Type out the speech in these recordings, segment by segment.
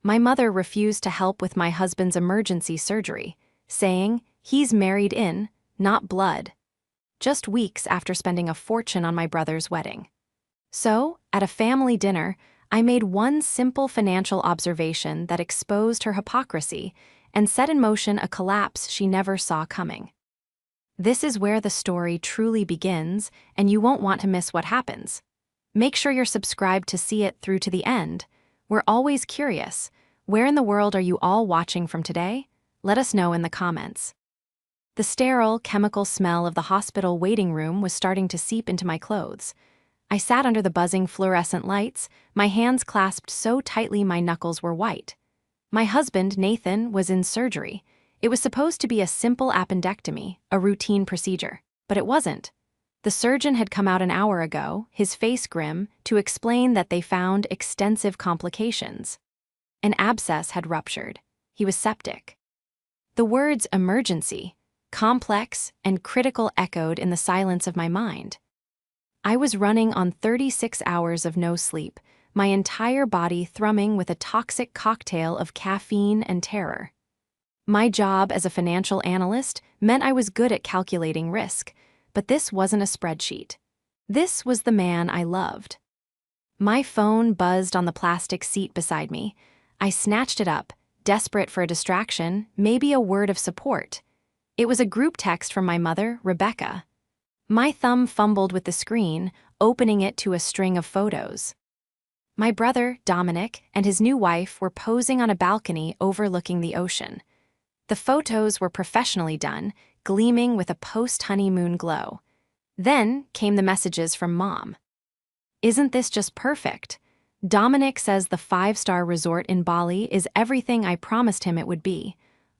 My mother refused to help with my husband's emergency surgery, saying, "He's married in, not blood," just weeks after spending a fortune on my brother's wedding. So, at a family dinner, I made one simple financial observation that exposed her hypocrisy and set in motion a collapse she never saw coming. This is where the story truly begins, and you won't want to miss what happens. Make sure you're subscribed to see it through to the end. We're always curious. Where in the world are you all watching from today? Let us know in the comments. The sterile, chemical smell of the hospital waiting room was starting to seep into my clothes. I sat under the buzzing fluorescent lights, my hands clasped so tightly my knuckles were white. My husband, Nathan, was in surgery. It was supposed to be a simple appendectomy, a routine procedure, but it wasn't. The surgeon had come out an hour ago, his face grim, to explain that they found extensive complications. An abscess had ruptured. He was septic. The words emergency, complex, and critical echoed in the silence of my mind. I was running on 36 hours of no sleep, my entire body thrumming with a toxic cocktail of caffeine and terror. My job as a financial analyst meant I was good at calculating risk, but this wasn't a spreadsheet. This was the man I loved. My phone buzzed on the plastic seat beside me. I snatched it up, desperate for a distraction, maybe a word of support. It was a group text from my mother, Rebecca. My thumb fumbled with the screen, opening it to a string of photos. My brother, Dominic, and his new wife were posing on a balcony overlooking the ocean. The photos were professionally done, gleaming with a post-honeymoon glow. Then came the messages from Mom. "Isn't this just perfect? Dominic says the 5-star resort in Bali is everything I promised him it would be.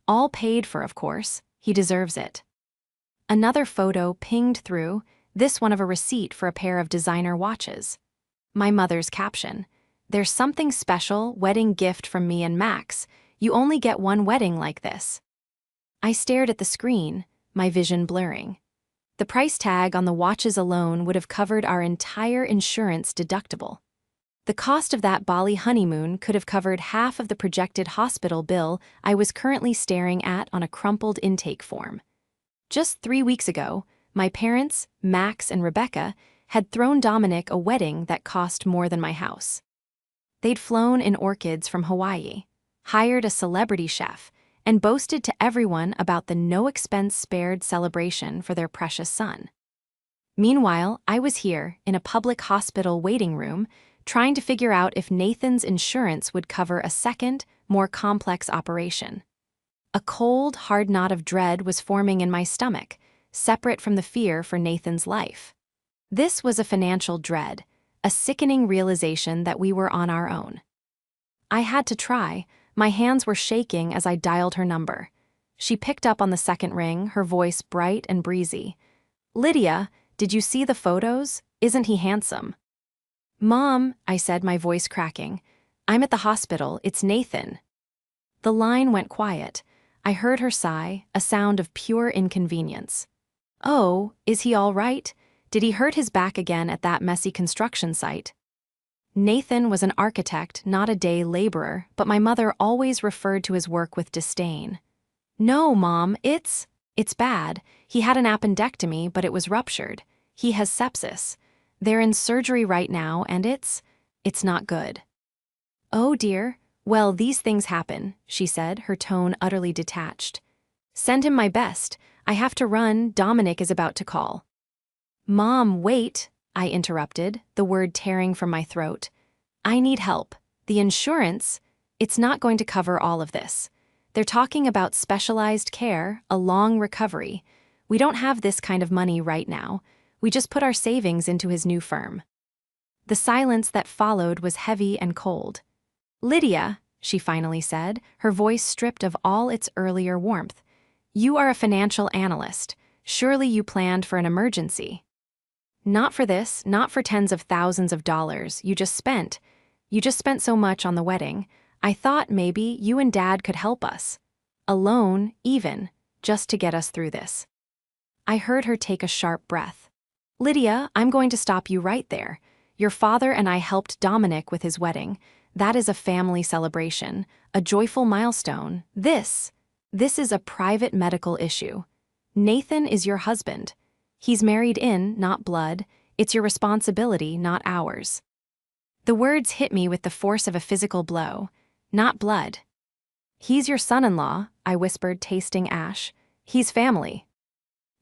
All paid for, of course. He deserves it." Another photo pinged through, this one of a receipt for a pair of designer watches. My mother's caption, "There's something special, wedding gift from me and Max. You only get one wedding like this." I stared at the screen, my vision blurring. The price tag on the watches alone would have covered our entire insurance deductible. The cost of that Bali honeymoon could have covered half of the projected hospital bill I was currently staring at on a crumpled intake form. Just 3 weeks ago, my parents, Max and Rebecca, had thrown Dominic a wedding that cost more than my house. They'd flown in orchids from Hawaii, hired a celebrity chef, and boasted to everyone about the no-expense-spared celebration for their precious son. Meanwhile, I was here, in a public hospital waiting room, trying to figure out if Nathan's insurance would cover a second, more complex operation. A cold, hard knot of dread was forming in my stomach, separate from the fear for Nathan's life. This was a financial dread, a sickening realization that we were on our own. I had to try. My hands were shaking as I dialed her number. She picked up on the second ring, her voice bright and breezy. "Lydia, did you see the photos? Isn't he handsome?" "Mom," I said, my voice cracking. "I'm at the hospital. It's Nathan." The line went quiet. I heard her sigh, a sound of pure inconvenience. "Oh, is he all right? Did he hurt his back again at that messy construction site?" Nathan was an architect, not a day laborer, but my mother always referred to his work with disdain. "No, Mom, it's bad. He had an appendectomy, but it was ruptured. He has sepsis. They're in surgery right now, and it's not good." "Oh dear. Well, these things happen," she said, her tone utterly detached. "Send him my best. I have to run. Dominic is about to call." "Mom, wait," I interrupted, the word tearing from my throat. "I need help. The insurance, it's not going to cover all of this. They're talking about specialized care, a long recovery. We don't have this kind of money right now. We just put our savings into his new firm." The silence that followed was heavy and cold. "Lydia," she finally said, her voice stripped of all its earlier warmth, "you are a financial analyst. Surely you planned for an emergency." "Not for this, not for tens of thousands of dollars you just spent. You just spent so much on the wedding. I thought maybe you and Dad could help us. Alone, even, just to get us through this." I heard her take a sharp breath. "Lydia, I'm going to stop you right there. Your father and I helped Dominic with his wedding. That is a family celebration, a joyful milestone. This is a private medical issue. Nathan is your husband. He's married in, not blood. It's your responsibility, not ours. The words hit me with the force of a physical blow. Not blood. He's your son-in-law, I whispered, tasting ash. He's family.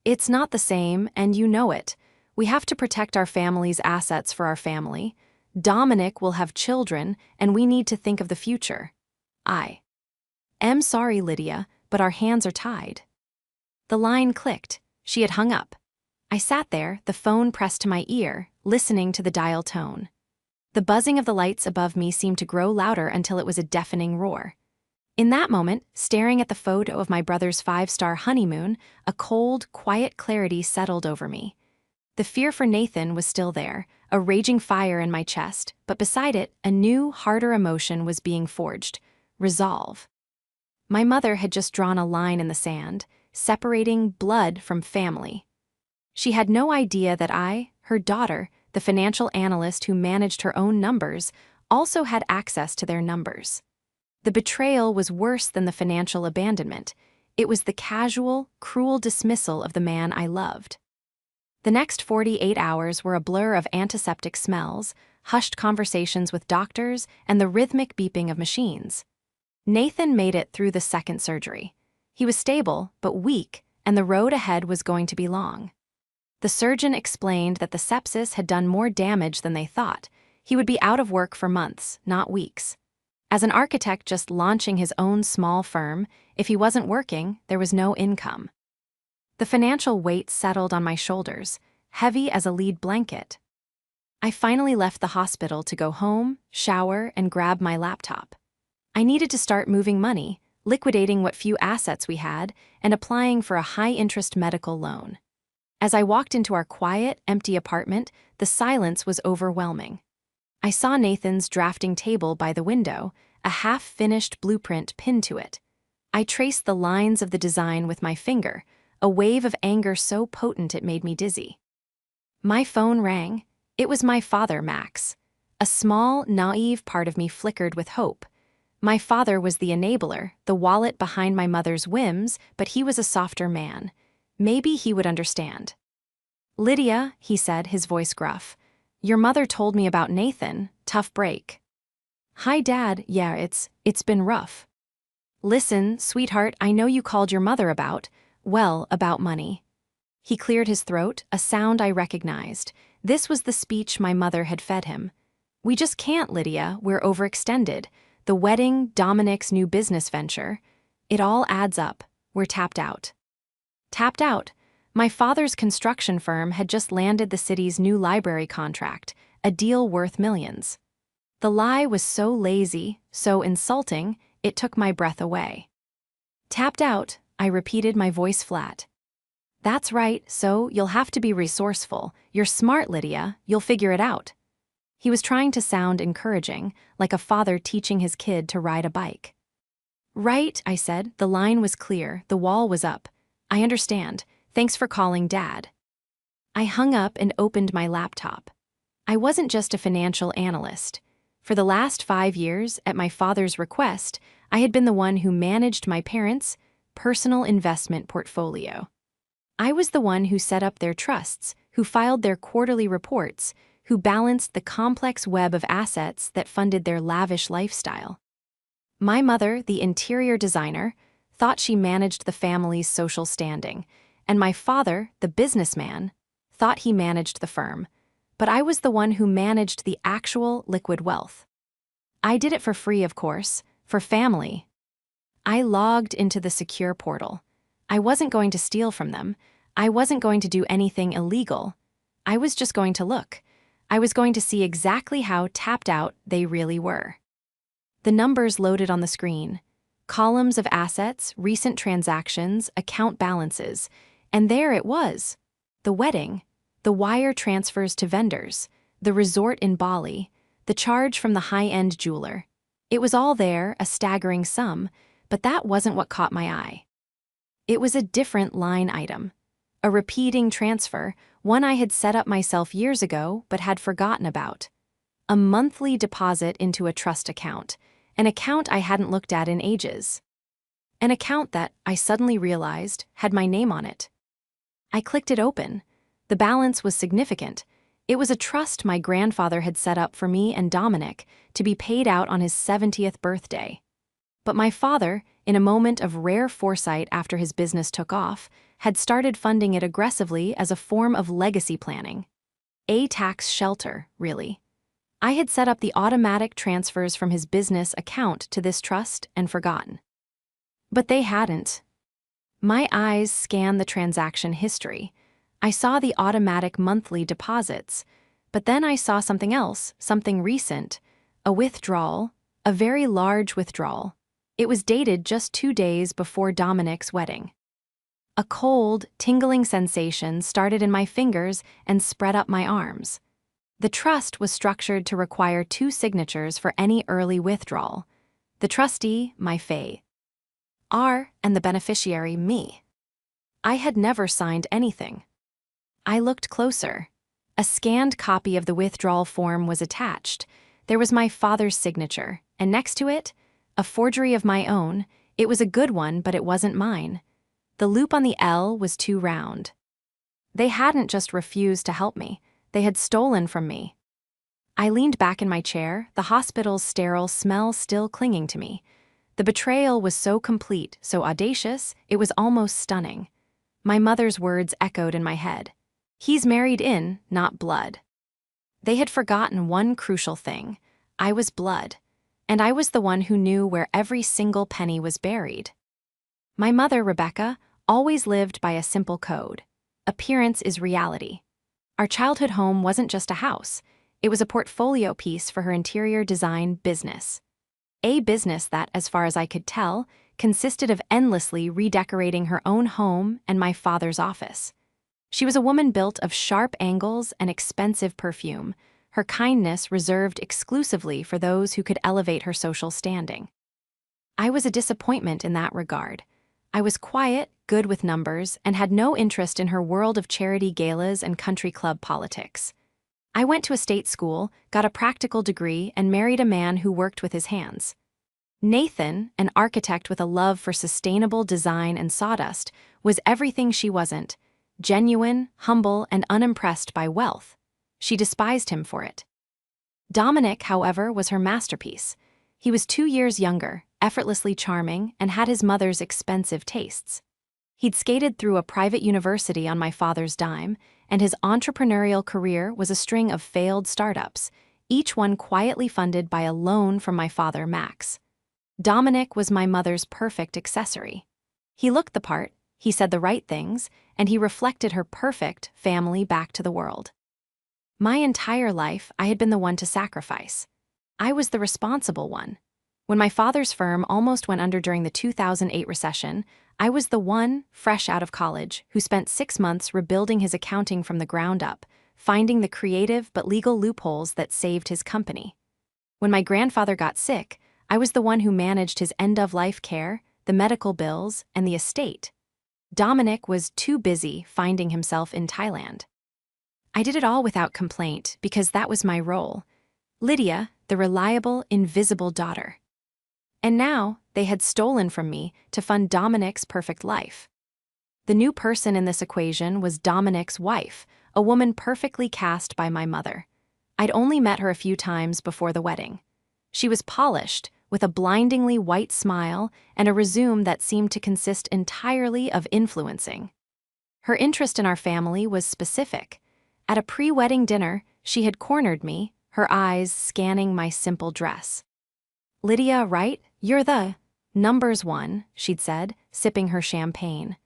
It's not the same, and you know it. We have to protect our family's assets for our family. Dominic will have children, and we need to think of the future. I am sorry, Lydia, but our hands are tied. The line clicked. She had hung up. I sat there, the phone pressed to my ear, listening to the dial tone. The buzzing of the lights above me seemed to grow louder until it was a deafening roar. In that moment, staring at the photo of my brother's 5-star honeymoon, a cold, quiet clarity settled over me. The fear for Nathan was still there, a raging fire in my chest, but beside it, a new, harder emotion was being forged: resolve. My mother had just drawn a line in the sand, separating blood from family. She had no idea that I, her daughter, the financial analyst who managed her own numbers, also had access to their numbers. The betrayal was worse than the financial abandonment. It was the casual, cruel dismissal of the man I loved. The next 48 hours were a blur of antiseptic smells, hushed conversations with doctors, and the rhythmic beeping of machines. Nathan made it through the second surgery. He was stable, but weak, and the road ahead was going to be long. The surgeon explained that the sepsis had done more damage than they thought. He would be out of work for months, not weeks. As an architect just launching his own small firm, if he wasn't working, there was no income. The financial weight settled on my shoulders, heavy as a lead blanket. I finally left the hospital to go home, shower, and grab my laptop. I needed to start moving money, liquidating what few assets we had, and applying for a high-interest medical loan. As I walked into our quiet, empty apartment, the silence was overwhelming. I saw Nathan's drafting table by the window, a half-finished blueprint pinned to it. I traced the lines of the design with my finger, a wave of anger so potent it made me dizzy. My phone rang. It was my father, Max. A small, naive part of me flickered with hope. My father was the enabler, the wallet behind my mother's whims, but he was a softer man. Maybe he would understand. "Lydia," he said, his voice gruff. "Your mother told me about Nathan. Tough break." "Hi, Dad. Yeah, it's been rough." "Listen, sweetheart, I know you called your mother about money." He cleared his throat, a sound I recognized. This was the speech my mother had fed him. "We just can't, Lydia. We're overextended. The wedding, Dominic's new business venture. It all adds up. We're tapped out." Tapped out? My father's construction firm had just landed the city's new library contract, a deal worth millions. The lie was so lazy, so insulting, it took my breath away. "Tapped out," I repeated, my voice flat. "That's right, so you'll have to be resourceful. You're smart, Lydia. You'll figure it out." He was trying to sound encouraging, like a father teaching his kid to ride a bike. "Right," I said. The line was clear, the wall was up. "I understand. Thanks for calling, Dad." I hung up and opened my laptop. I wasn't just a financial analyst. For the last 5 years, at my father's request, I had been the one who managed my parents' personal investment portfolio. I was the one who set up their trusts, who filed their quarterly reports, who balanced the complex web of assets that funded their lavish lifestyle. My mother, the interior designer, thought she managed the family's social standing, and my father, the businessman, thought he managed the firm. But I was the one who managed the actual liquid wealth. I did it for free, of course, for family. I logged into the secure portal. I wasn't going to steal from them. I wasn't going to do anything illegal. I was just going to look. I was going to see exactly how tapped out they really were. The numbers loaded on the screen. Columns of assets, recent transactions, account balances. And there it was. The wedding, the wire transfers to vendors, the resort in Bali, the charge from the high-end jeweler. It was all there, a staggering sum, but that wasn't what caught my eye. It was a different line item. A repeating transfer, one I had set up myself years ago but had forgotten about. A monthly deposit into a trust account, an account I hadn't looked at in ages. An account that, I suddenly realized, had my name on it. I clicked it open. The balance was significant. It was a trust my grandfather had set up for me and Dominic to be paid out on his 70th birthday. But my father, in a moment of rare foresight after his business took off, had started funding it aggressively as a form of legacy planning. A tax shelter, really. I had set up the automatic transfers from his business account to this trust and forgotten. But they hadn't. My eyes scanned the transaction history. I saw the automatic monthly deposits, but then I saw something else, something recent, a withdrawal, a very large withdrawal. It was dated just 2 days before Dominic's wedding. A cold, tingling sensation started in my fingers and spread up my arms. The trust was structured to require 2 signatures for any early withdrawal. The trustee, my Faye, R, and the beneficiary, me. I had never signed anything. I looked closer. A scanned copy of the withdrawal form was attached. There was my father's signature, and next to it, a forgery of my own. It was a good one, but it wasn't mine. The loop on the L was too round. They hadn't just refused to help me. They had stolen from me. I leaned back in my chair, the hospital's sterile smell still clinging to me. The betrayal was so complete, so audacious, it was almost stunning. My mother's words echoed in my head. He's married in, not blood. They had forgotten one crucial thing. I was blood, and I was the one who knew where every single penny was buried. My mother, Rebecca, always lived by a simple code. Appearance is reality. Our childhood home wasn't just a house. It was a portfolio piece for her interior design business. A business that, as far as I could tell, consisted of endlessly redecorating her own home and my father's office. She was a woman built of sharp angles and expensive perfume, her kindness reserved exclusively for those who could elevate her social standing. I was a disappointment in that regard. I was quiet, good with numbers, and had no interest in her world of charity galas and country club politics. I went to a state school, got a practical degree, and married a man who worked with his hands. Nathan, an architect with a love for sustainable design and sawdust, was everything she wasn't: genuine, humble, and unimpressed by wealth. She despised him for it. Dominic, however, was her masterpiece. He was 2 years younger, effortlessly charming, and had his mother's expensive tastes. He'd skated through a private university on my father's dime, and his entrepreneurial career was a string of failed startups, each one quietly funded by a loan from my father, Max. Dominic was my mother's perfect accessory. He looked the part, he said the right things, and he reflected her perfect family back to the world. My entire life, I had been the one to sacrifice. I was the responsible one. When my father's firm almost went under during the 2008 recession, I was the one, fresh out of college, who spent 6 months rebuilding his accounting from the ground up, finding the creative but legal loopholes that saved his company. When my grandfather got sick, I was the one who managed his end-of-life care, the medical bills, and the estate. Dominic was too busy finding himself in Thailand. I did it all without complaint because that was my role. Lydia, the reliable, invisible daughter. And now, they had stolen from me to fund Dominic's perfect life. The new person in this equation was Dominic's wife, a woman perfectly cast by my mother. I'd only met her a few times before the wedding. She was polished, with a blindingly white smile and a resume that seemed to consist entirely of influencing. Her interest in our family was specific. At a pre-wedding dinner, she had cornered me, her eyes scanning my simple dress. "Lydia, right? You're the numbers one," she'd said, sipping her champagne.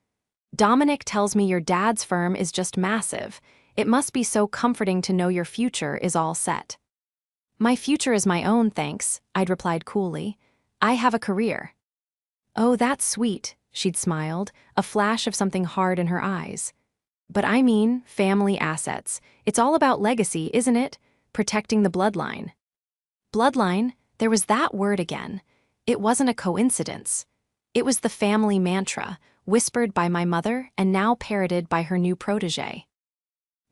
"Dominic tells me your dad's firm is just massive. It must be so comforting to know your future is all set." "My future is my own, thanks," I'd replied coolly. "I have a career." "Oh, that's sweet," she'd smiled, a flash of something hard in her eyes. "But I mean family assets. It's all about legacy, isn't it? Protecting the bloodline." Bloodline? There was that word again. It wasn't a coincidence. It was the family mantra, whispered by my mother and now parroted by her new protégé.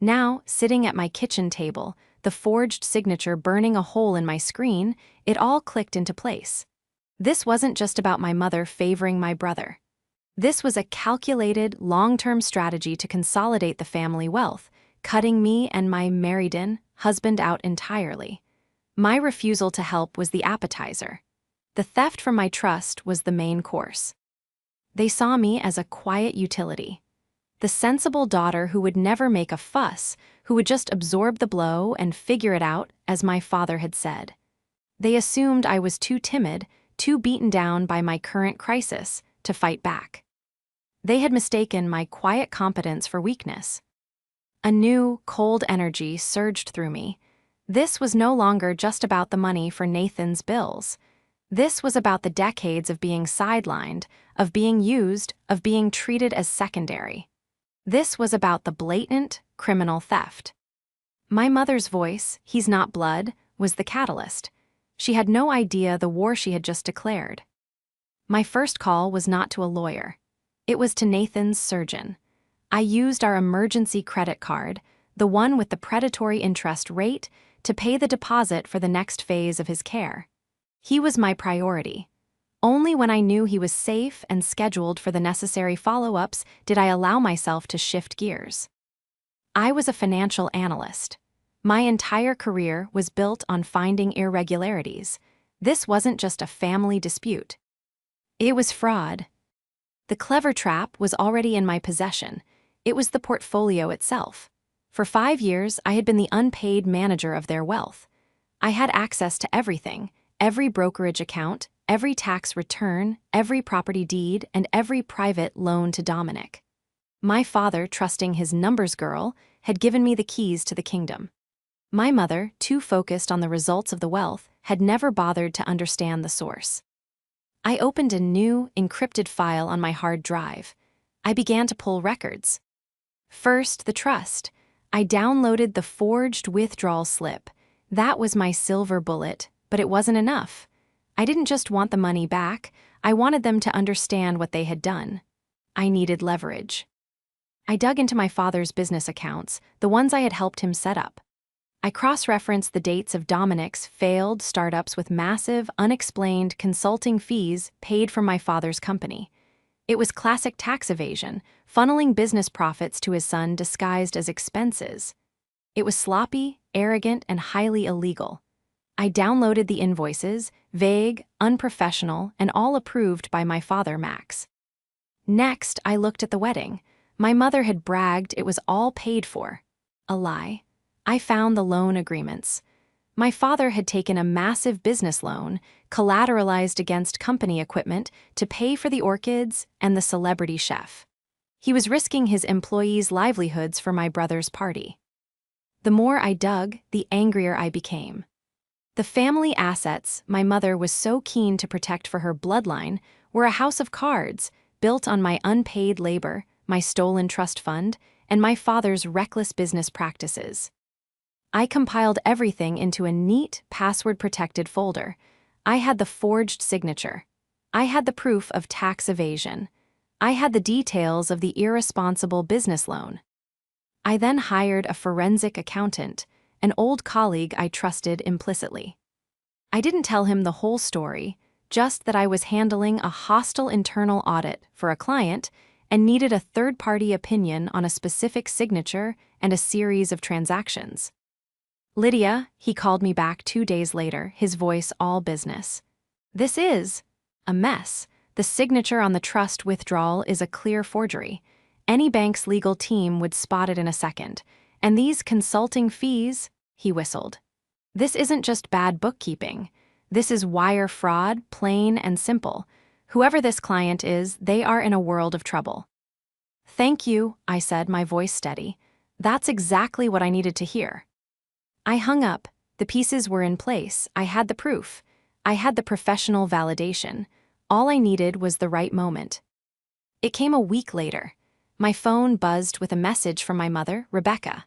Now, sitting at my kitchen table, the forged signature burning a hole in my screen, it all clicked into place. This wasn't just about my mother favoring my brother. This was a calculated, long-term strategy to consolidate the family wealth, cutting me and my married-in husband out entirely. My refusal to help was the appetizer. The theft from my trust was the main course. They saw me as a quiet utility. The sensible daughter who would never make a fuss, who would just absorb the blow and figure it out, as my father had said. They assumed I was too timid, too beaten down by my current crisis, to fight back. They had mistaken my quiet competence for weakness. A new, cold energy surged through me. This was no longer just about the money for Nathan's bills. This was about the decades of being sidelined, of being used, of being treated as secondary. This was about the blatant, criminal theft. My mother's voice, "He's not blood," was the catalyst. She had no idea the war she had just declared. My first call was not to a lawyer. It was to Nathan's surgeon. I used our emergency credit card, the one with the predatory interest rate, to pay the deposit for the next phase of his care. He was my priority. Only when I knew he was safe and scheduled for the necessary follow-ups did I allow myself to shift gears. I was a financial analyst. My entire career was built on finding irregularities. This wasn't just a family dispute. It was fraud. The clever trap was already in my possession. It was the portfolio itself. For 5 years, I had been the unpaid manager of their wealth. I had access to everything, every brokerage account, every tax return, every property deed, and every private loan to Dominic. My father, trusting his numbers girl, had given me the keys to the kingdom. My mother, too focused on the results of the wealth, had never bothered to understand the source. I opened a new, encrypted file on my hard drive. I began to pull records. First, the trust. I downloaded the forged withdrawal slip. That was my silver bullet, but it wasn't enough. I didn't just want the money back, I wanted them to understand what they had done. I needed leverage. I dug into my father's business accounts, the ones I had helped him set up. I cross-referenced the dates of Dominic's failed startups with massive, unexplained consulting fees paid from my father's company. It was classic tax evasion, funneling business profits to his son disguised as expenses. It was sloppy, arrogant, and highly illegal. I downloaded the invoices, vague, unprofessional, and all approved by my father, Max. Next, I looked at the wedding. My mother had bragged it was all paid for. A lie. I found the loan agreements. My father had taken a massive business loan, collateralized against company equipment, to pay for the orchids and the celebrity chef. He was risking his employees' livelihoods for my brother's party. The more I dug, the angrier I became. The family assets my mother was so keen to protect for her bloodline were a house of cards built on my unpaid labor, my stolen trust fund, and my father's reckless business practices. I compiled everything into a neat, password-protected folder. I had the forged signature. I had the proof of tax evasion. I had the details of the irresponsible business loan. I then hired a forensic accountant, an old colleague I trusted implicitly. I didn't tell him the whole story, just that I was handling a hostile internal audit for a client and needed a third-party opinion on a specific signature and a series of transactions. "Lydia," he called me back 2 days later, his voice all business. "This is a mess. The signature on the trust withdrawal is a clear forgery. Any bank's legal team would spot it in a second. And these consulting fees," he whistled. "This isn't just bad bookkeeping. This is wire fraud, plain and simple. Whoever this client is, they are in a world of trouble." "Thank you," I said, my voice steady. "That's exactly what I needed to hear." I hung up. The pieces were in place. I had the proof. I had the professional validation. All I needed was the right moment. It came a week later. My phone buzzed with a message from my mother, Rebecca.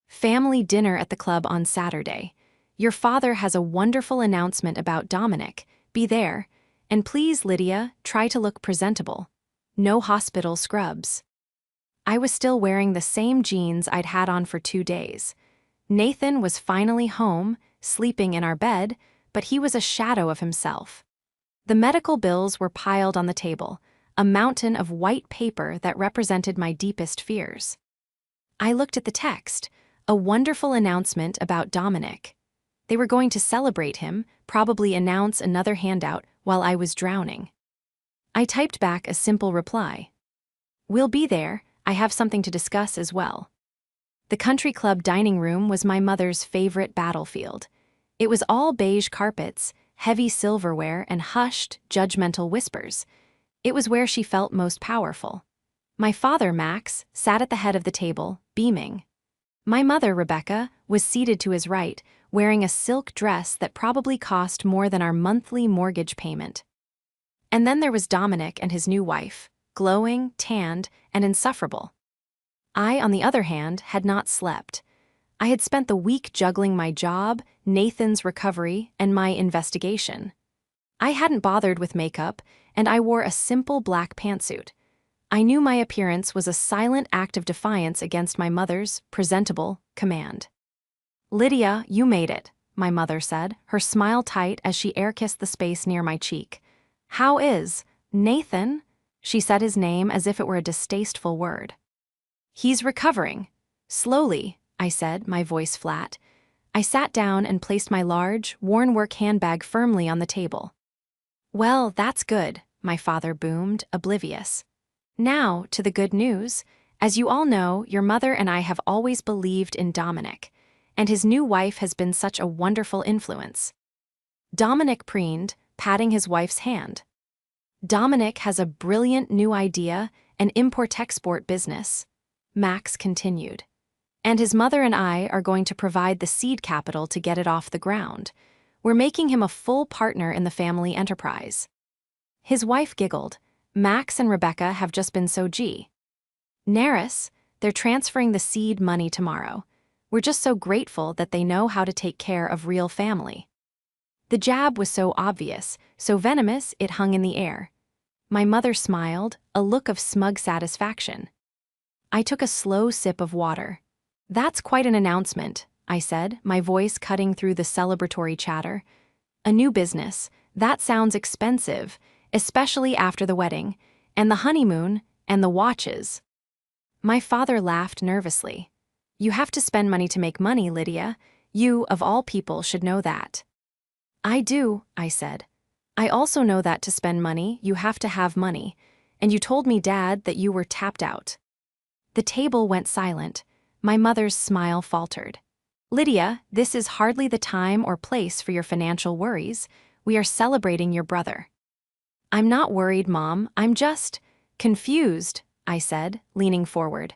"Family dinner at the club on Saturday. Your father has a wonderful announcement about Dominic. Be there. And please, Lydia, try to look presentable. No hospital scrubs." I was still wearing the same jeans I'd had on for 2 days. Nathan was finally home, sleeping in our bed, but he was a shadow of himself. The medical bills were piled on the table, a mountain of white paper that represented my deepest fears. I looked at the text, a wonderful announcement about Dominic. They were going to celebrate him, probably announce another handout while I was drowning. I typed back a simple reply. "We'll be there, I have something to discuss as well." The country club dining room was my mother's favorite battlefield. It was all beige carpets, heavy silverware, and hushed, judgmental whispers. It was where she felt most powerful. My father, Max, sat at the head of the table, beaming. My mother, Rebecca, was seated to his right, wearing a silk dress that probably cost more than our monthly mortgage payment. And then there was Dominic and his new wife, glowing, tanned, and insufferable. I, on the other hand, had not slept. I had spent the week juggling my job, Nathan's recovery, and my investigation. I hadn't bothered with makeup, and I wore a simple black pantsuit. I knew my appearance was a silent act of defiance against my mother's presentable command. "Lydia, you made it," my mother said, her smile tight as she air-kissed the space near my cheek. "How is Nathan?" She said his name as if it were a distasteful word. "He's recovering. Slowly," I said, my voice flat. I sat down and placed my large, worn-work handbag firmly on the table. "Well, that's good," my father boomed, oblivious. "Now, to the good news. As you all know, your mother and I have always believed in Dominic, and his new wife has been such a wonderful influence." Dominic preened, patting his wife's hand. "Dominic has a brilliant new idea, an import-export business," Max continued. "And his mother and I are going to provide the seed capital to get it off the ground. We're making him a full partner in the family enterprise." His wife giggled. "Max and Rebecca have just been so generous. They're transferring the seed money tomorrow. We're just so grateful that they know how to take care of real family." The jab was so obvious, so venomous it hung in the air. My mother smiled, a look of smug satisfaction. I took a slow sip of water. "That's quite an announcement," I said, my voice cutting through the celebratory chatter. "A new business. That sounds expensive, especially after the wedding, and the honeymoon, and the watches." My father laughed nervously. "You have to spend money to make money, Lydia. You, of all people, should know that." "I do," I said. "I also know that to spend money, you have to have money, and you told me, Dad, that you were tapped out." The table went silent. My mother's smile faltered. "Lydia, this is hardly the time or place for your financial worries. We are celebrating your brother." "I'm not worried, Mom. I'm just confused," I said, leaning forward.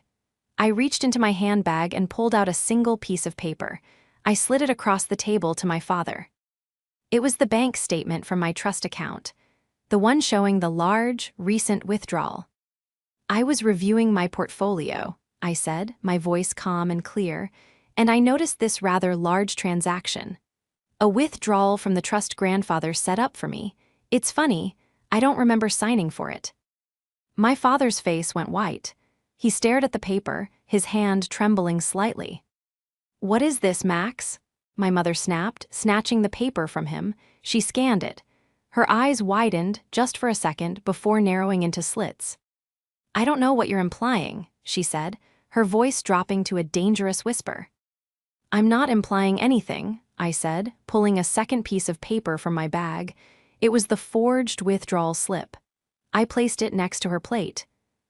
I reached into my handbag and pulled out a single piece of paper. I slid it across the table to my father. It was the bank statement from my trust account, the one showing the large, recent withdrawal. "I was reviewing my portfolio," I said, my voice calm and clear, "and I noticed this rather large transaction. A withdrawal from the trust grandfather set up for me. It's funny, I don't remember signing for it." My father's face went white. He stared at the paper, his hand trembling slightly. "What is this, Max?" my mother snapped, snatching the paper from him. She scanned it. Her eyes widened just for a second before narrowing into slits. "I don't know what you're implying," she said, her voice dropping to a dangerous whisper. "I'm not implying anything," I said, pulling a second piece of paper from my bag. It was the forged withdrawal slip. I placed it next to her plate.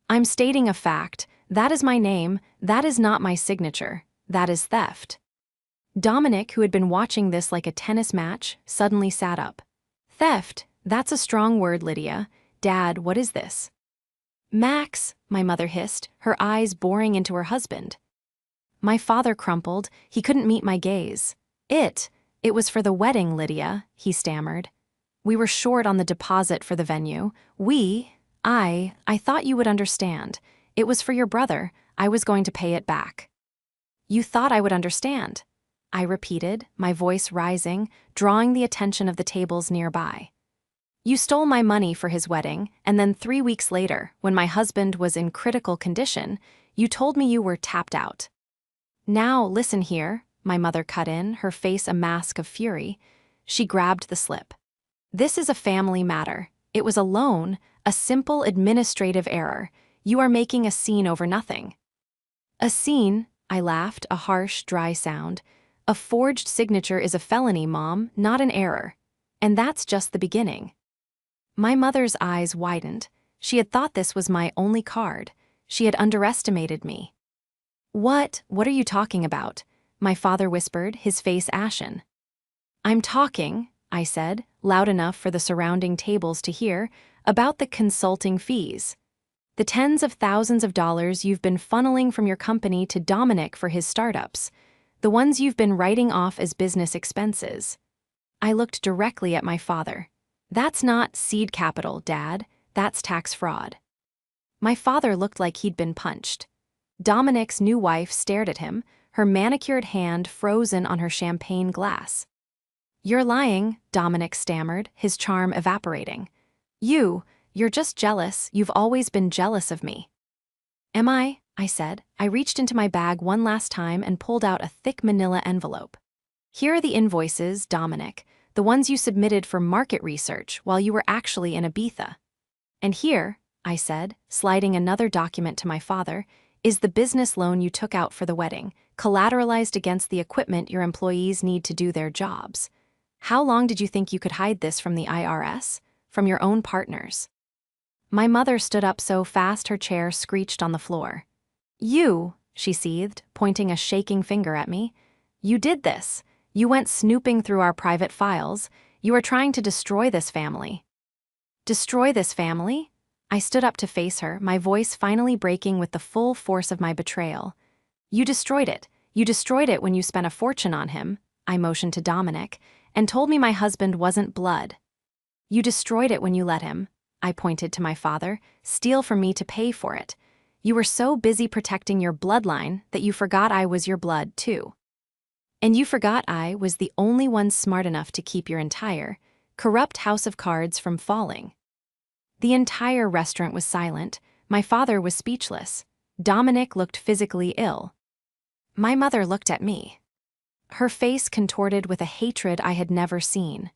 "I'm stating a fact. That is my name. That is not my signature. That is theft." Dominic, who had been watching this like a tennis match, suddenly sat up. "Theft? That's a strong word, Lydia. Dad, what is this?" "Max," my mother hissed, her eyes boring into her husband. My father crumpled. He couldn't meet my gaze. It was for the wedding, Lydia," he stammered. "We were short on the deposit for the venue. I thought you would understand. It was for your brother. I was going to pay it back." "You thought I would understand," I repeated, my voice rising, drawing the attention of the tables nearby. "You stole my money for his wedding, and then 3 weeks later, when my husband was in critical condition, you told me you were tapped out. Now, listen here," my mother cut in, her face a mask of fury. She grabbed the slip. This is a family matter. It was a loan, a simple administrative error. You are making a scene over nothing. A scene, I laughed, a harsh, dry sound. A forged signature is a felony, Mom, not an error. And that's just the beginning. My mother's eyes widened. She had thought this was my only card. She had underestimated me. What are you talking about? My father whispered, his face ashen. I'm talking, I said, loud enough for the surrounding tables to hear, about the consulting fees. The tens of thousands of dollars you've been funneling from your company to Dominic for his startups. The ones you've been writing off as business expenses. I looked directly at my father. That's not seed capital, Dad. That's tax fraud. My father looked like he'd been punched. Dominic's new wife stared at him, her manicured hand frozen on her champagne glass. You're lying, Dominic stammered, his charm evaporating. You're just jealous. You've always been jealous of me. Am I said. I reached into my bag one last time and pulled out a thick manila envelope. Here are the invoices, Dominic, the ones you submitted for market research while you were actually in Ibiza. And here, I said, sliding another document to my father, is the business loan you took out for the wedding, collateralized against the equipment your employees need to do their jobs. How long did you think you could hide this from the IRS? From your own partners? My mother stood up so fast her chair screeched on the floor. You, she seethed, pointing a shaking finger at me. You did this. You went snooping through our private files. You are trying to destroy this family. Destroy this family? I stood up to face her, my voice finally breaking with the full force of my betrayal. You destroyed it. You destroyed it when you spent a fortune on him, I motioned to Dominic, and told me my husband wasn't blood. You destroyed it when you let him, I pointed to my father, steal from me to pay for it. You were so busy protecting your bloodline that you forgot I was your blood, too. And you forgot I was the only one smart enough to keep your entire, corrupt house of cards from falling. The entire restaurant was silent. My father was speechless. Dominic looked physically ill. My mother looked at me. Her face contorted with a hatred I had never seen.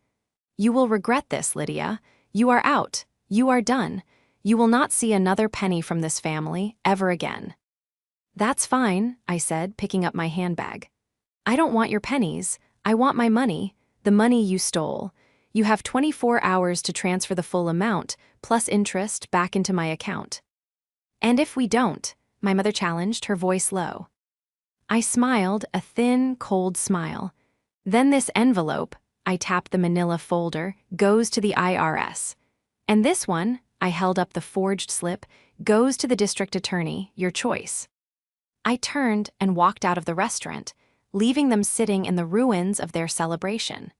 You will regret this, Lydia. You are out. You are done. You will not see another penny from this family ever again. That's fine, I said, picking up my handbag. I don't want your pennies. I want my money, the money you stole. You have 24 hours to transfer the full amount, plus interest, back into my account. And if we don't, my mother challenged, her voice low. I smiled, a thin, cold smile. Then this envelope, I tapped the manila folder, goes to the IRS. And this one, I held up the forged slip, goes to the district attorney, your choice. I turned and walked out of the restaurant, leaving them sitting in the ruins of their celebration.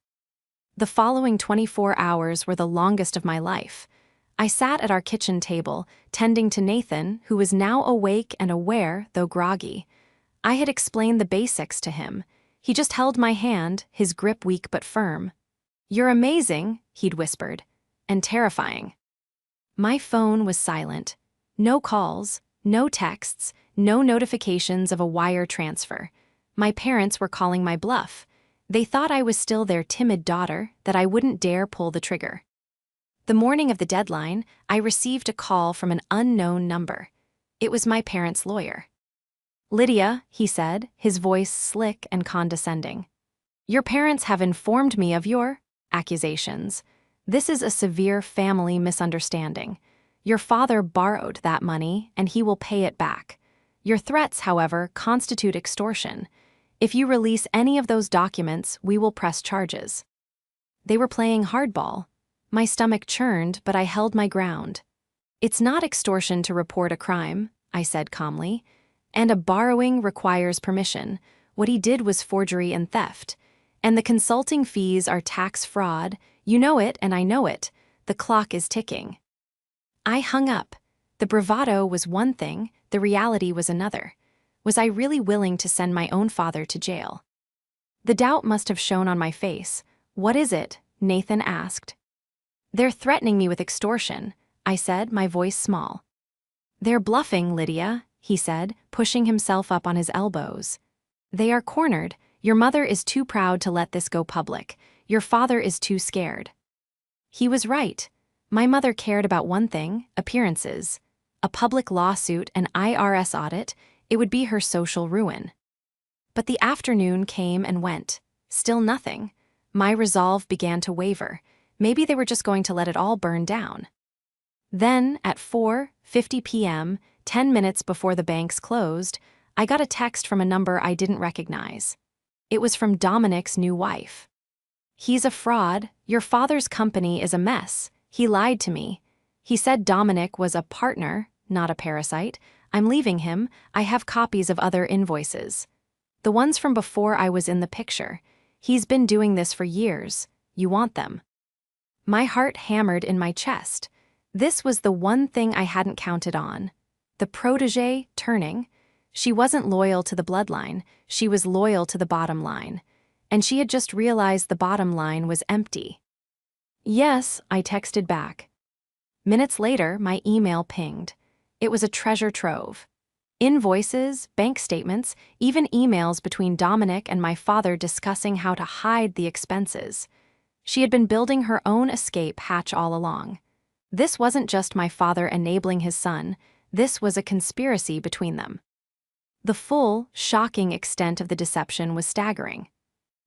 The following 24 hours were the longest of my life. I sat at our kitchen table, tending to Nathan, who was now awake and aware, though groggy. I had explained the basics to him. He just held my hand, his grip weak but firm. You're amazing, he'd whispered, and terrifying. My phone was silent. No calls, no texts, no notifications of a wire transfer. My parents were calling my bluff. They thought I was still their timid daughter, that I wouldn't dare pull the trigger. The morning of the deadline, I received a call from an unknown number. It was my parents' lawyer. Lydia, he said, his voice slick and condescending. Your parents have informed me of your accusations. This is a severe family misunderstanding. Your father borrowed that money, and he will pay it back. Your threats, however, constitute extortion. If you release any of those documents, we will press charges. They were playing hardball. My stomach churned, but I held my ground. It's not extortion to report a crime, I said calmly. And a borrowing requires permission. What he did was forgery and theft. And the consulting fees are tax fraud. You know it, and I know it. The clock is ticking. I hung up. The bravado was one thing, the reality was another. Was I really willing to send my own father to jail? The doubt must have shown on my face. What is it? Nathan asked. They're threatening me with extortion, I said, my voice small. They're bluffing, Lydia, he said, pushing himself up on his elbows. They are cornered. Your mother is too proud to let this go public. Your father is too scared. He was right. My mother cared about one thing, appearances. A public lawsuit, an IRS audit, it would be her social ruin. But the afternoon came and went. Still nothing. My resolve began to waver. Maybe they were just going to let it all burn down. Then, at 4:50 p.m., 10 minutes before the banks closed, I got a text from a number I didn't recognize. It was from Dominic's new wife. "He's a fraud. Your father's company is a mess. He lied to me. He said Dominic was a partner, not a parasite. I'm leaving him. I have copies of other invoices. The ones from before I was in the picture. He's been doing this for years. You want them?" My heart hammered in my chest. This was the one thing I hadn't counted on. The protégé turning. She wasn't loyal to the bloodline, she was loyal to the bottom line. And she had just realized the bottom line was empty. "Yes," I texted back. Minutes later, my email pinged. It was a treasure trove. Invoices, bank statements, even emails between Dominic and my father discussing how to hide the expenses. She had been building her own escape hatch all along. This wasn't just my father enabling his son, this was a conspiracy between them. The full, shocking extent of the deception was staggering.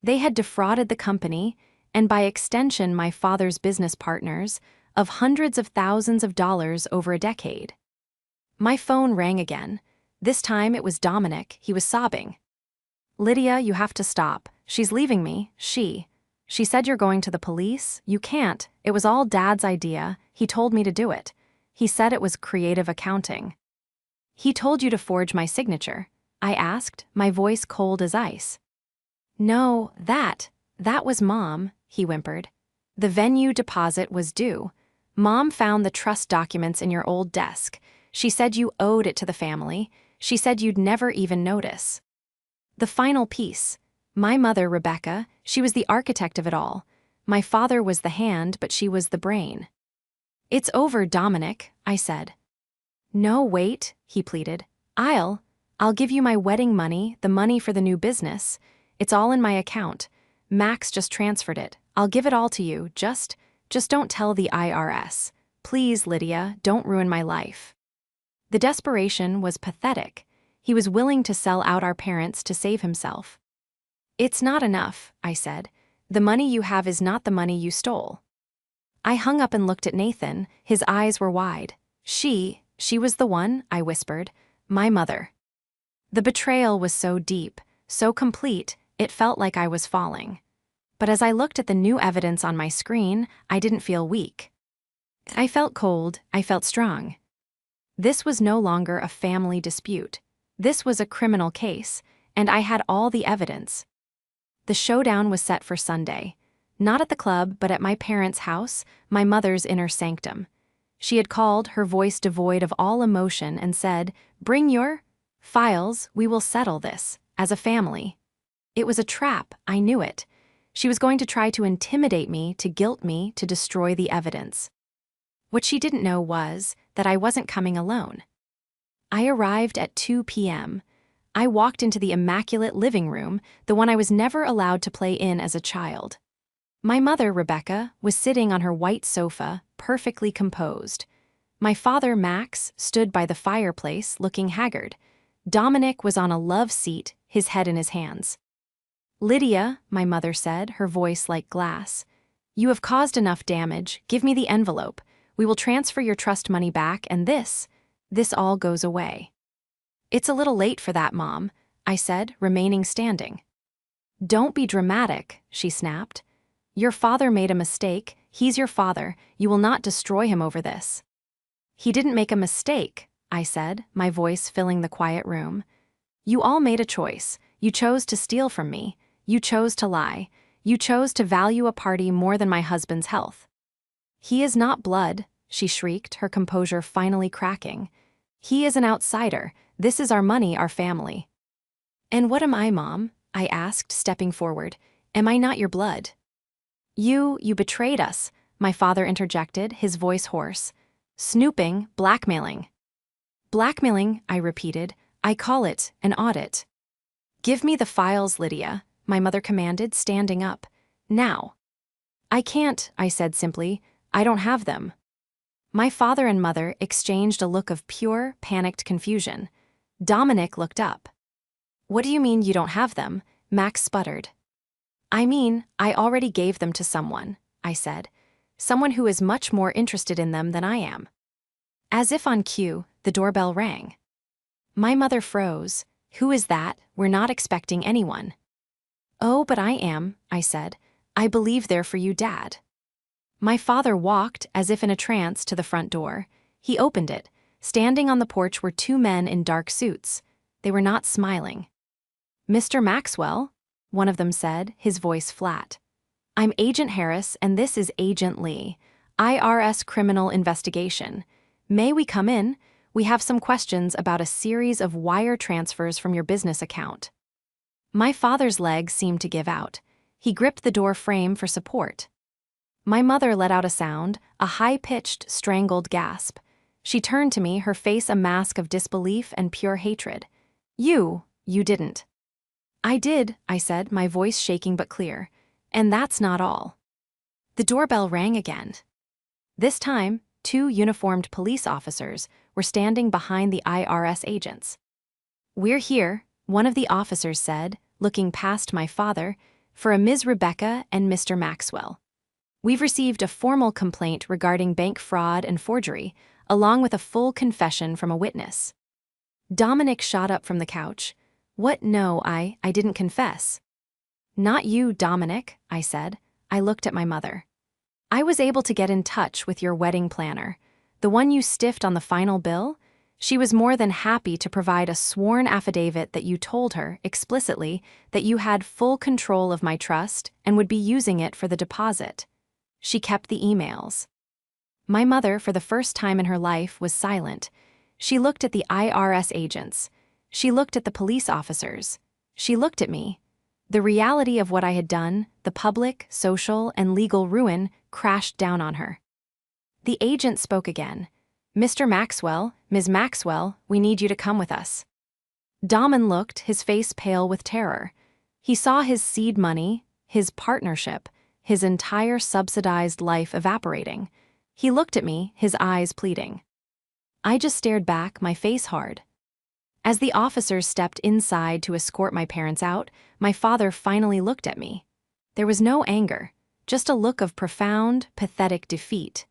They had defrauded the company, and by extension my father's business partners, of hundreds of thousands of dollars over a decade. My phone rang again. This time it was Dominic. He was sobbing. "Lydia, you have to stop. She's leaving me. She said you're going to the police. You can't. It was all Dad's idea. He told me to do it. He said it was creative accounting." "He told you to forge my signature?" I asked, my voice cold as ice. "No, that was Mom," he whimpered. "The venue deposit was due. Mom found the trust documents in your old desk. She said you owed it to the family. She said you'd never even notice. The final piece. My mother, Rebecca, she was the architect of it all. My father was the hand, but she was the brain." "It's over, Dominic," I said. "No, wait," he pleaded. I'll give you my wedding money, the money for the new business. It's all in my account. Max just transferred it. I'll give it all to you. Just don't tell the IRS. Please, Lydia, don't ruin my life." The desperation was pathetic. He was willing to sell out our parents to save himself. "It's not enough," I said. "The money you have is not the money you stole." I hung up and looked at Nathan. His eyes were wide. She was the one," I whispered. "My mother." The betrayal was so deep, so complete, it felt like I was falling. But as I looked at the new evidence on my screen, I didn't feel weak. I felt cold, I felt strong. This was no longer a family dispute. This was a criminal case, and I had all the evidence. The showdown was set for Sunday. Not at the club, but at my parents' house, my mother's inner sanctum. She had called, her voice devoid of all emotion, and said, "Bring your files, we will settle this, as a family." It was a trap, I knew it. She was going to try to intimidate me, to guilt me, to destroy the evidence. What she didn't know was that I wasn't coming alone. I arrived at 2 p.m. I walked into the immaculate living room, the one I was never allowed to play in as a child. My mother, Rebecca, was sitting on her white sofa, perfectly composed. My father, Max, stood by the fireplace, looking haggard. Dominic was on a love seat, his head in his hands. "Lydia," my mother said, her voice like glass, "you have caused enough damage. Give me the envelope. We will transfer your trust money back, and this all goes away." "It's a little late for that, Mom," I said, remaining standing. "Don't be dramatic," she snapped. "Your father made a mistake. He's your father. You will not destroy him over this." "He didn't make a mistake," I said, my voice filling the quiet room. "You all made a choice. You chose to steal from me. You chose to lie. You chose to value a party more than my husband's health." "He is not blood," she shrieked, her composure finally cracking. "He is an outsider. This is our money, our family." "And what am I, Mom?" I asked, stepping forward. "Am I not your blood?" You betrayed us," my father interjected, his voice hoarse. "Snooping, blackmailing." "Blackmailing," I repeated. "I call it an audit." "Give me the files, Lydia," my mother commanded, standing up. Now. I can't, I said simply. I don't have them. My father and mother exchanged a look of pure, panicked confusion. Dominic looked up. What do you mean you don't have them? Max sputtered. I mean, I already gave them to someone, I said. Someone who is much more interested in them than I am. As if on cue, the doorbell rang. My mother froze. Who is that? We're not expecting anyone. Oh, but I am, I said. I believe they're for you, Dad. My father walked, as if in a trance, to the front door. He opened it. Standing on the porch were two men in dark suits. They were not smiling. Mr. Maxwell, one of them said, his voice flat. I'm Agent Harris, and this is Agent Lee. IRS criminal investigation. May we come in? We have some questions about a series of wire transfers from your business account. My father's legs seemed to give out. He gripped the door frame for support. My mother let out a sound, a high-pitched, strangled gasp. She turned to me, her face a mask of disbelief and pure hatred. You didn't. I did, I said, my voice shaking but clear. And that's not all. The doorbell rang again. This time, two uniformed police officers were standing behind the IRS agents. We're here, one of the officers said, looking past my father, for a Ms. Rebecca and Mr. Maxwell. We've received a formal complaint regarding bank fraud and forgery, along with a full confession from a witness. Dominic shot up from the couch. What? No, I didn't confess. Not you, Dominic, I said. I looked at my mother. I was able to get in touch with your wedding planner, the one you stiffed on the final bill. She was more than happy to provide a sworn affidavit that you told her, explicitly, that you had full control of my trust and would be using it for the deposit. She kept the emails. My mother, for the first time in her life, was silent. She looked at the IRS agents. She looked at the police officers. She looked at me. The reality of what I had done, the public, social, and legal ruin, crashed down on her. The agent spoke again. Mr. Maxwell, Ms. Maxwell, we need you to come with us. Daman looked, his face pale with terror. He saw his seed money, his partnership, his entire subsidized life evaporating. He looked at me, his eyes pleading. I just stared back, my face hard. As the officers stepped inside to escort my parents out, my father finally looked at me. There was no anger, just a look of profound, pathetic defeat.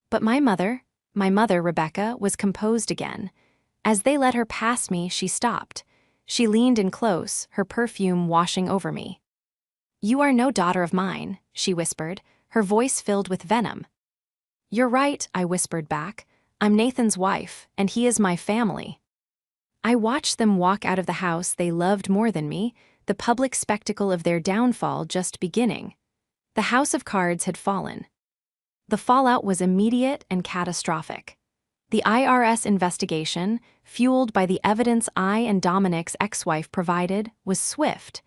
But my mother, Rebecca, was composed again. As they led her past me, she stopped. She leaned in close, her perfume washing over me. You are no daughter of mine, she whispered, her voice filled with venom. You're right, I whispered back. I'm Nathan's wife, and he is my family. I watched them walk out of the house they loved more than me, the public spectacle of their downfall just beginning. The house of cards had fallen. The fallout was immediate and catastrophic. The IRS investigation, fueled by the evidence I and Dominic's ex-wife provided, was swift.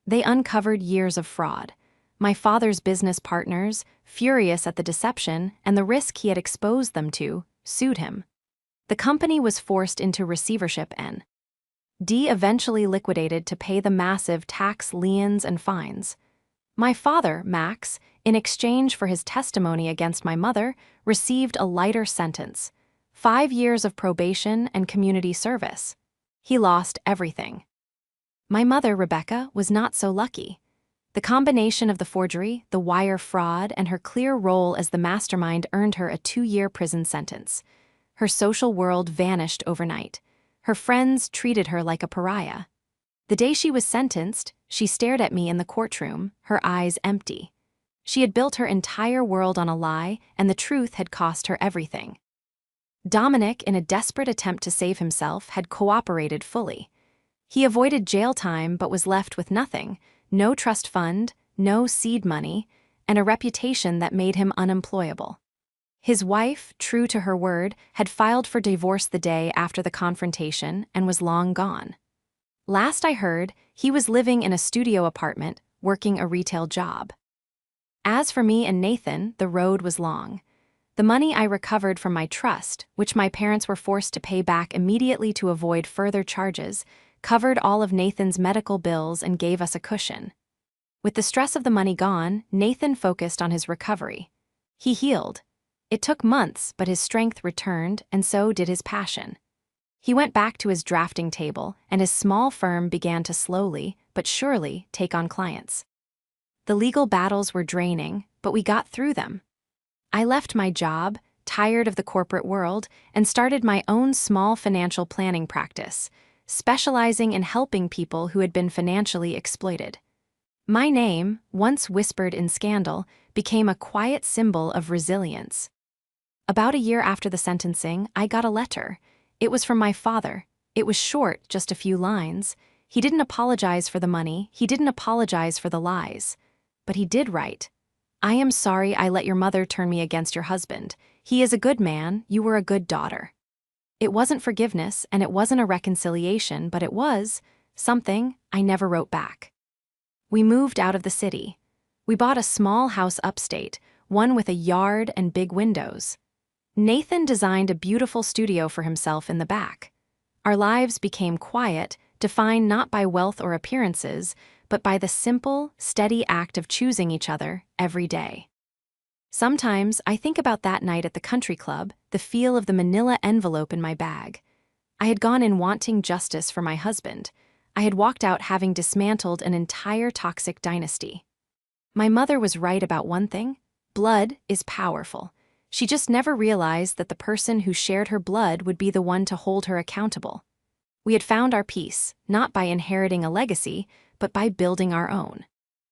They uncovered years of fraud. My father's business partners, furious at the deception and the risk he had exposed them to, sued him. The company was forced into receivership and D eventually liquidated to pay the massive tax liens and fines. My father, Max, in exchange for his testimony against my mother, received a lighter sentence, 5 years of probation and community service. He lost everything. My mother, Rebecca, was not so lucky. The combination of the forgery, the wire fraud, and her clear role as the mastermind earned her a 2-year prison sentence. Her social world vanished overnight. Her friends treated her like a pariah. The day she was sentenced, she stared at me in the courtroom, her eyes empty. She had built her entire world on a lie, and the truth had cost her everything. Dominic, in a desperate attempt to save himself, had cooperated fully. He avoided jail time but was left with nothing, no trust fund, no seed money, and a reputation that made him unemployable. His wife, true to her word, had filed for divorce the day after the confrontation and was long gone. Last I heard, he was living in a studio apartment, working a retail job. As for me and Nathan, the road was long. The money I recovered from my trust, which my parents were forced to pay back immediately to avoid further charges, covered all of Nathan's medical bills, and gave us a cushion. With the stress of the money gone, Nathan focused on his recovery. He healed. It took months, but his strength returned, and so did his passion. He went back to his drafting table, and his small firm began to slowly, but surely, take on clients. The legal battles were draining, but we got through them. I left my job, tired of the corporate world, and started my own small financial planning practice, specializing in helping people who had been financially exploited. My name, once whispered in scandal, became a quiet symbol of resilience. About a year after the sentencing, I got a letter. It was from my father. It was short, just a few lines. He didn't apologize for the money, he didn't apologize for the lies. But he did write, "I am sorry I let your mother turn me against your husband. He is a good man, you were a good daughter." It wasn't forgiveness, and it wasn't a reconciliation, but it was something I never wrote back. We moved out of the city. We bought a small house upstate, one with a yard and big windows. Nathan designed a beautiful studio for himself in the back. Our lives became quiet, defined not by wealth or appearances, but by the simple, steady act of choosing each other every day. Sometimes I think about that night at the country club, the feel of the manila envelope in my bag. I had gone in wanting justice for my husband. I had walked out having dismantled an entire toxic dynasty. My mother was right about one thing: blood is powerful. She just never realized that the person who shared her blood would be the one to hold her accountable. We had found our peace, not by inheriting a legacy, but by building our own.